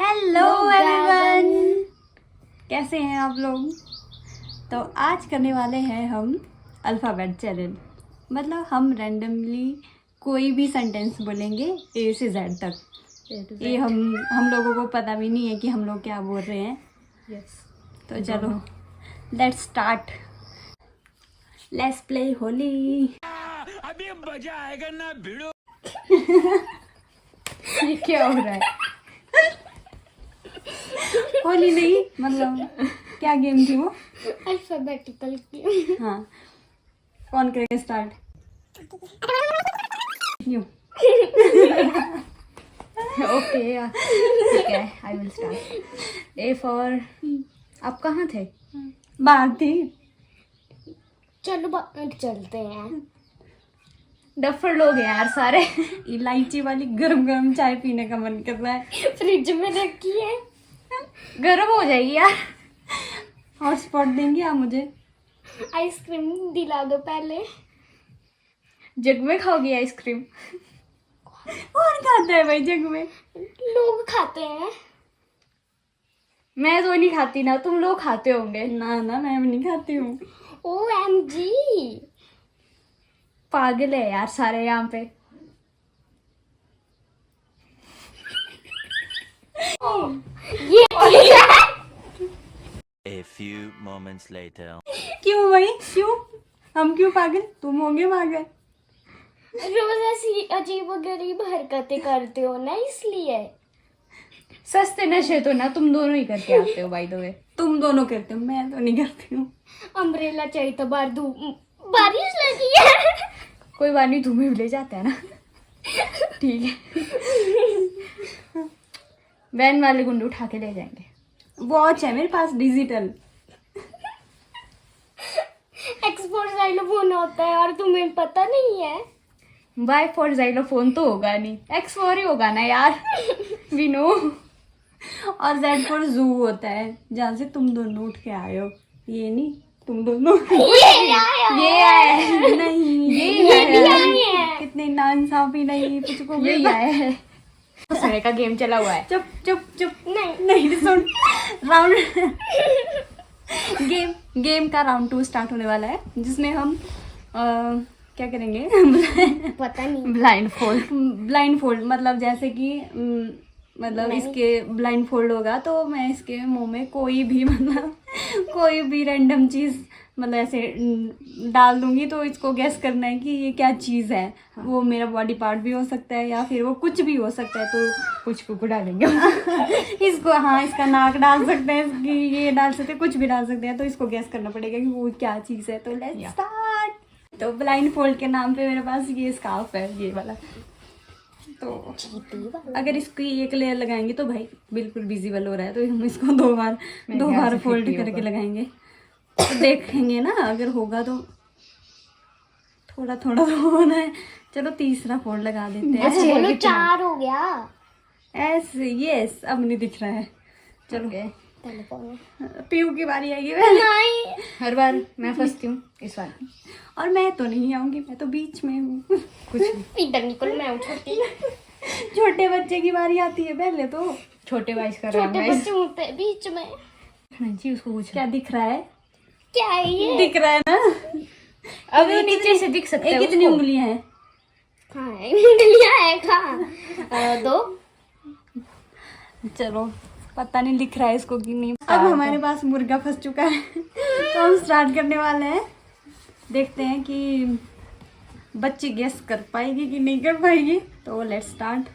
Hello everyone, कैसे हैं आप लोग। तो आज करने वाले हैं हम अल्फ़ाबेट चैलेंज। मतलब हम रैंडमली कोई भी सेंटेंस बोलेंगे ए से जेड तक। ये हम लोगों को पता भी नहीं है कि हम लोग क्या बोल रहे हैं। तो चलो let's start, let's play Holi. अभी मजा आएगा ना भिड़ो। ये क्या हो रहा है? होली नहीं, मतलब क्या गेम थी वो? अल्फाबेटिकल की। हाँ, कौन करेगा स्टार्ट? यू। ओके ठीक है, I will start. A for, आप कहाँ थे? बाहर थी। चलो चलते हैं। डफर लोग हैं यार सारे। इलायची वाली गरम गरम चाय पीने का मन कर रहा है। फ्रिज में रखी है, गर्म हो जाएगी यार। हॉटस्पॉट देंगे आप मुझे? आइसक्रीम दिला दो पहले। जग में खाओगी आइसक्रीम? कौन खाता है भाई जग में? लोग खाते हैं, मैं तो नहीं खाती ना, तुम लोग खाते होंगे। ना ना, मैं नहीं खाती हूँ। OMG, पागल है यार सारे यहाँ पे। ये A few moments later. क्यों भाई, क्यों? हम क्यों पागल? तुम होंगे पागल। रोज ऐसी अजीब गरीब हरकतें करते हो ना, इसलिए। सस्ते नशे तो ना तुम दोनों ही करके आते हो बाय द वे। तुम दोनों करते हो, मैं तो नहीं करती हूँ। अम्ब्रेला चाहिए तो बारिश लगी है। कोई बात नहीं, तुम्हें भी ले जाते हैं ना। ठीक है, वैन वाले गुंडे उठा के ले जाएंगे। वॉच है मेरे पास डिजिटल। एक्सपोर्ट जाइलोफोन होता है और तुम्हें पता नहीं है। वाई फॉर जाइलोफोन तो होगा नहीं, एक्स फॉर ही होगा ना यार। We know. और जेड फॉर जू होता है, जहाँ से तुम दोनों उठ के आए हो। ये नहीं, तुम दोनों। ये आया है। नहीं, ये भी आए हैं। कितने नाइंसाफी नहीं तुझको भी। यही आया है। सारे का गेम चला हुआ है। चुप चुप चुप। नहीं नहीं सुन, राउंड गेम का राउंड 2 स्टार्ट होने वाला है, जिसमें हम क्या करेंगे? पता नहीं। ब्लाइंड फोल्ड मतलब जैसे कि मतलब इसके ब्लाइंड फोल्ड होगा तो मैं इसके मुंह में कोई भी रैंडम चीज मतलब ऐसे डाल दूंगी, तो इसको गैस करना है कि ये क्या चीज है। हाँ। वो मेरा बॉडी पार्ट भी हो सकता है या फिर वो कुछ भी हो सकता है, तो कुछ को डालेंगे। इसको, हाँ, इसका नाक डाल सकते हैं, इसकी ये डाल सकते हैं, कुछ भी डाल सकते हैं, तो इसको गैस करना पड़ेगा कि वो क्या चीज है। तो लेट्स स्टार्ट। तो ब्लाइंड फोल्ड के नाम पे मेरे पास ये स्कार्फ है, ये वाला। तो अगर इसकी एक लेयर लगाएंगे तो भाई बिल्कुल विजिबल हो रहा है, तो हम इसको दो बार फोल्ड करके लगाएंगे, तो देखेंगे ना। अगर होगा तो थोड़ा थोड़ा तो होना है। चलो तीसरा फोल्ड लगा देते हैं। अच्छा बोलो, 4 हो गया ऐसे। यस, अब नहीं दिख रहा है। चलो टेलीफोन। पीयू की बारी आएगी। नहीं, हर बार मैं फंसती हूँ, इस बार। और मैं तो नहीं आऊंगी, मैं तो बीच में हूँ। कुछ इधर निकल, मैं छोटी। छोटे बच्चे की बारी आती है पहले तो। छोटे भाई का छोटे बच्चे होते हैं बीच में। जी उसको कुछ क्या दिख रहा है? क्या है ये? दिख रहा है ना? अब नीचे से दिख सकता है। कितनी उंगलियां हैं? कहाँ है उंगलियां? है कहाँ? 2। चलो, पता नहीं लिख रहा है इसको कि नहीं। अब हमारे पास मुर्गा फंस चुका है, तो हम स्टार्ट करने वाले हैं। देखते हैं कि बच्ची गेस कर पाएगी कि नहीं कर पाएगी। तो लेट्स स्टार्ट।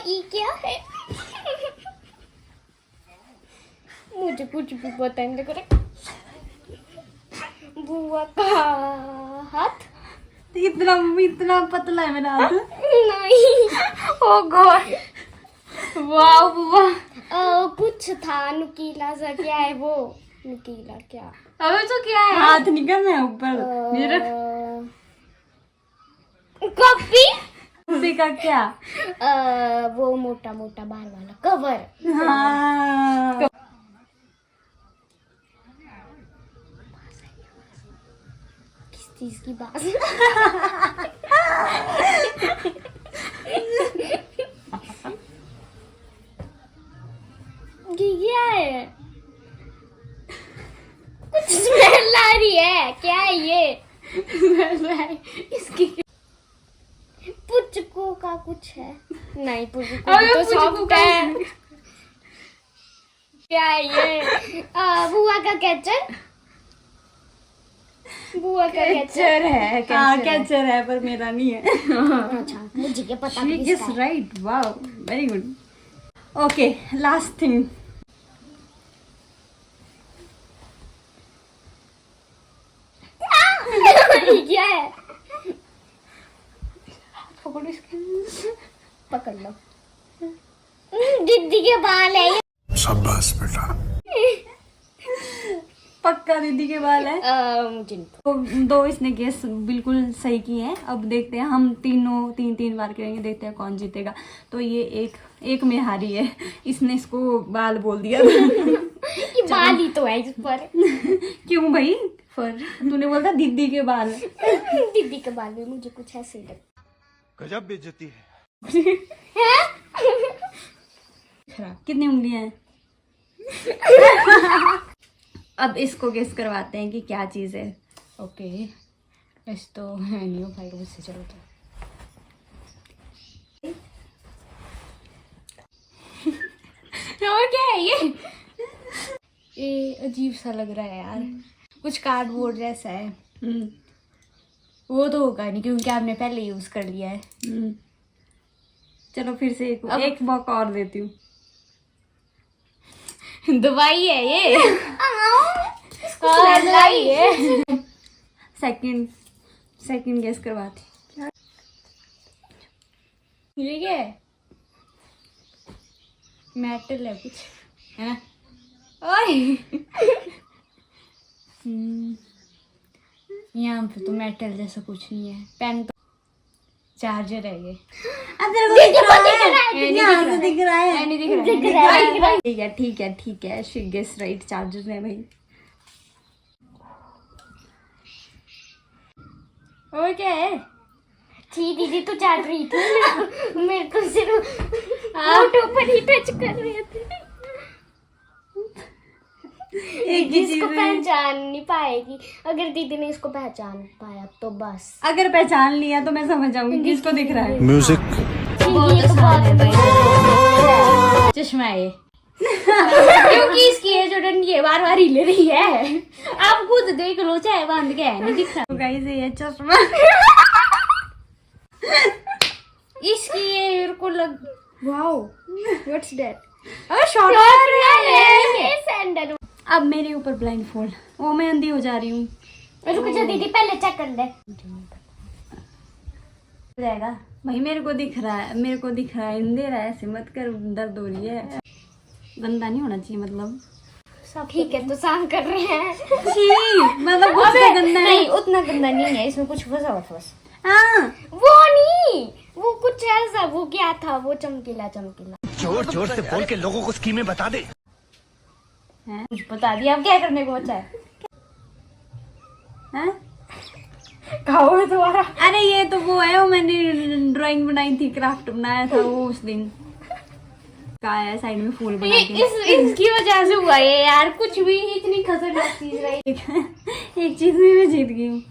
ये क्या है? मुझे कुछ भी पता नहीं लग रहा। बुआ का हाथ। इतना पतला है मेरा हाथ। नहीं। ओ गॉड, वाह बुआ। कुछ था नुकीला सा, क्या है वो? नुकीला क्या? अबे तो क्या है? हाथ निकल रहा है ऊपर। कॉपी। कॉपी का क्या? वो मोटा मोटा बाल वाला कवर। हाँ। किस चीज की बात? है इसकी। पुचकू का कुछ है नहीं, पुचकू अबे तो पुचकू सॉफ्ट का है। क्या है ये? बुआ का कैचर, बुआ का कैचर। कैचर है, हाँ कैचर है। कैचर है पर मेरा नहीं है। अच्छा मुझे क्या पता She किसका is है। right. Wow, very good. Okay, last thing. ये क्या है? पकड़ो इसके। पकड़ लो। दीदी के बाल है ये। शाबाश बेटा। पक्का दीदी के बाल है। मुझे नहीं तो दो इसने गेस बिल्कुल सही किए हैं। अब देखते हैं, हम तीनों तीन बार करेंगे, देखते हैं कौन जीतेगा। तो ये एक में हारी है, इसने इसको बाल बोल दिया। ये बाल ही तो है इस पर। क्यों भाई? फर तूने बोला दीदी के बाल। दीदी के बाल में मुझे कुछ ऐसे ही लगता गजब बेइज्जती है। है। कितनी उंगलियां हैं? अब इसको गेस करवाते हैं कि क्या चीज है। ओके, इस तो है नहीं हो पाएगा मुझसे। चलो तो और क्या है ये अजीब सा लग रहा है यार, कुछ कार्डबोर्ड जैसा है। वो तो होगा नहीं क्योंकि आपने पहले यूज कर लिया है। चलो फिर से एक मौका और देती हूँ। दवाई है ये। दवाई है। सेकंड गेस करवाती। ये क्या है? मेटल है कुछ, है ना? ओए यहाँ पे तो मेटल जैसा कुछ नहीं है। पेन तो चार्जर है ये। यहाँ से दिख रहा है। नहीं दिख रहा है। ठीक है शी गेस राइट, चार्जर है भाई। और क्या है? जी दीदी तो चाट रही थी, मेरे को सिर्फ ऑटो पर ही टच कर रहे थे। एक ही जिसको चीज है। पहचान नहीं पाएगी। अगर दीदी ने इसको पहचान पाया तो बस। अगर पहचान लिया तो मैं समझ जाऊंगी किसको दिख रहा है। म्यूजिक बहुत आसान है भाई। चश्मा है ये। क्योंकि इसकी ये जो डंडी है बार बार हिले रही है। आप खुद देख लो, चाहे बांध के है नहीं दिख रहा। तो गाइस ये चश्मा। इसकी ये मेरे को लग, वाओ व्हाट्स दैट? ये सैंडल। अब मेरे ऊपर ब्लाइंड फोल्ड। ओ मैं अंधी हो जा रही हूँ। रुक जा दीदी, पहले चेक कर ले। जाएगा भाई, मेरे को दिख रहा है। अंधेरा है, ऐसे मत कर, दर्द हो रही है। गंदा नहीं होना चाहिए मतलब। ठीक है तो साफ कर रहे हैं। छी, मतलब कुछ भी गंदा है। नहीं उतना गंदा नहीं है, इसमें कुछ फंसा हुआ बस। हाँ वो नहीं, वो कुछ ऐसा, वो क्या था, वो चमकीला। जोर जोर से बोल के लोगों को स्कीमें बता दे। कुछ बता दिया, अब क्या करने को बचा है? हैं? खाओ दोबारा। अरे ये तो वो है, वो मैंने ड्राइंग बनाई थी, क्राफ्ट बनाया था वो उस दिन का है, साइड में फूल बना के। इसकी वजह से हुआ ये यार, कुछ भी इतनी खतरनाक चीज रही। एक चीज में मैं जीत गई हूँ।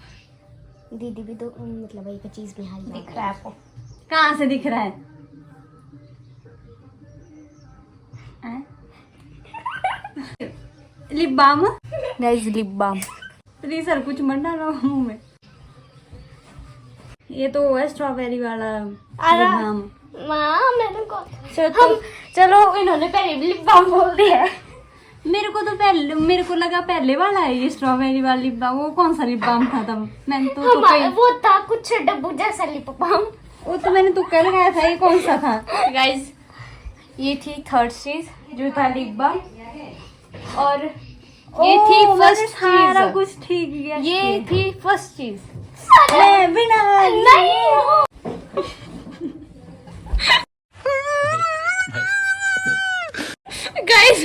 दीदी भी तो मतलब एक चीज में हाई दिख रहा है आपको? कहाँ से दिख रहा है? Lip balm. Guys lip balm. Please sir कुछ मत डालो मुंह में। ये तो है स्ट्रॉबेरी वाला लिप बाम। माँ मेरे को चलो इन्होंने पहले लिप बाम बोल दिया। मेरे को लगा पहले वाला है ये स्ट्रॉबेरी वाला लिप बाम। वो कौन सा लिप बाम था तब? मैंने तो कहीं वो था कुछ डब्बू जैसा लिप बाम। वो तो मैंने तुक्का लगाया था। ये कौन सा था? गाइस ये थी थर्ड चीज जो था लिप बाम, और ये थी फर्स्ट सारा चीज। कुछ ठीक गया। ये थी फर्स्ट चीज। बिना नहीं गाइस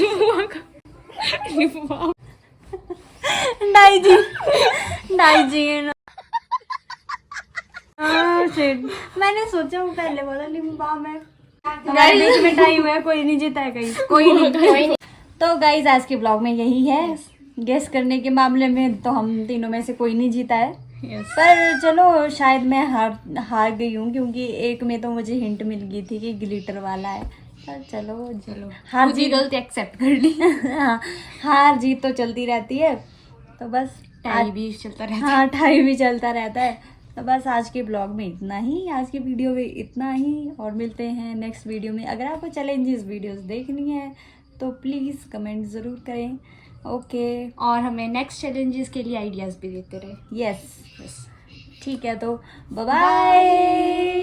डाइजीन। मैंने सोचा वो पहले वाला लिप बाम है। हमारे बीच में टाई हुआ है, कोई नहीं जीता है कहीं। कोई नहीं। तो गाइज आज के ब्लॉग में यही है। गेस करने के मामले में तो हम तीनों में से कोई नहीं जीता है। पर चलो शायद मैं हार गई हूँ, क्योंकि एक में तो मुझे हिंट मिल गई थी कि ग्लिटर वाला है। पर चलो हार खुद ही जीत गलती एक्सेप्ट कर ली। हाँ, हार जीत तो चलती रहती है, तो बस टाई भी चलता रहता है। हाँ, टाई भी चलता रहता है। तो बस आज के ब्लॉग में इतना ही, आज की वीडियो में इतना ही, और मिलते हैं नेक्स्ट वीडियो में। अगर आपको चैलेंजेस वीडियोस देखनी है तो प्लीज़ कमेंट ज़रूर करें। ओके, और हमें नेक्स्ट चैलेंजेस के लिए आइडियाज़ भी देते रहे। यस, ठीक है, तो बाय बाय।